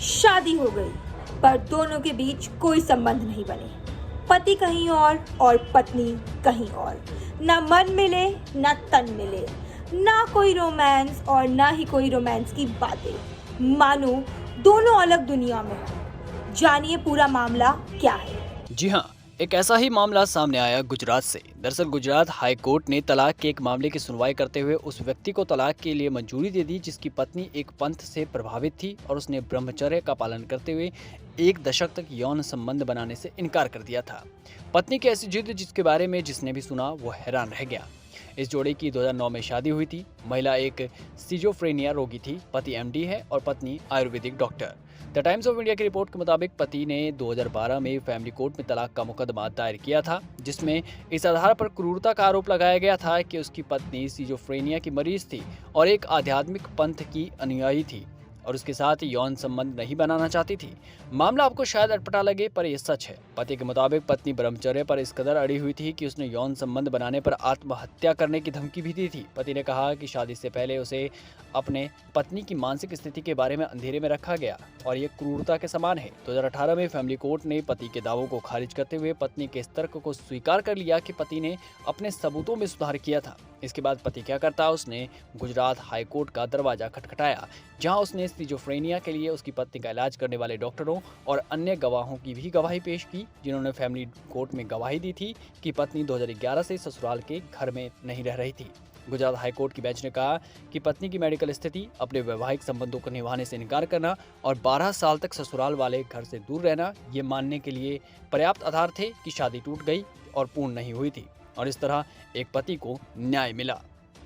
शादी हो गई पर दोनों के बीच कोई संबंध नहीं बने। पति कहीं और पत्नी कहीं और। ना मन मिले ना तन मिले, ना कोई रोमांस और ना ही कोई रोमांस की बातें। मानो दोनों अलग दुनिया में हो। जानिए पूरा मामला क्या है। जी हाँ, एक ऐसा ही मामला सामने आया गुजरात से। दरअसल गुजरात हाई कोर्ट ने तलाक के एक मामले की सुनवाई करते हुए उस व्यक्ति को तलाक के लिए मंजूरी दे दी जिसकी पत्नी एक पंथ से प्रभावित थी और उसने ब्रह्मचर्य का पालन करते हुए 1 दशक तक यौन संबंध बनाने से इनकार कर दिया था। पत्नी की ऐसी जिद जिसके बारे में जिसने भी सुना वो हैरान रह गया। इस जोड़े की 2009 में शादी हुई थी। महिला एक सिजोफ्रेनिया रोगी थी, पति एमडी है और पत्नी Ayurvedic doctor. The times of India की रिपोर्ट के मुताबिक पति ने 2012 में फैमिली कोर्ट में तलाक का मुकदमा दायर किया था, जिसमें इस आधार पर क्रूरता का आरोप लगाया गया था कि उसकी पत्नी सिजोफ्रेनिया की मरीज थी और एक आध्यात्मिक पंथ की अनुयायी थी और उसके साथ यौन संबंध नहीं बनाना चाहती थी। मामला आपको शायद अटपटा लगे पर यह सच है। पति के मुताबिक पत्नी ब्रह्मचर्य पर इस कदर अड़ी हुई थी कि उसने यौन संबंध बनाने पर आत्महत्या करने की धमकी भी दी थी। पति ने कहा कि शादी से पहले उसे अपने पत्नी की मानसिक स्थिति के बारे में अंधेरे में रखा गया और ये क्रूरता के समान है। 2018 में फैमिली कोर्ट ने पति के दावों को खारिज करते हुए पत्नी के इस तर्क को स्वीकार कर लिया कि पति ने अपने सबूतों में सुधार किया था। इसके बाद पति क्या करता, उसने गुजरात हाई कोर्ट का दरवाजा खटखटाया, जहां उसने सिजोफ्रेनिया के लिए उसकी पत्नी का इलाज करने वाले डॉक्टरों और अन्य गवाहों की भी गवाही पेश की, जिन्होंने फैमिली कोर्ट में गवाही दी थी कि पत्नी 2011 से ससुराल के घर में नहीं रह रही थी। गुजरात हाई कोर्ट की बेंच ने कहा कि पत्नी की मेडिकल स्थिति, अपने वैवाहिक संबंधों को निभाने से इनकार करना और 12 साल तक ससुराल वाले घर से दूर रहना ये मानने के लिए पर्याप्त आधार थे कि शादी टूट गई और पूर्ण नहीं हुई थी और इस तरह एक पति को न्याय मिला।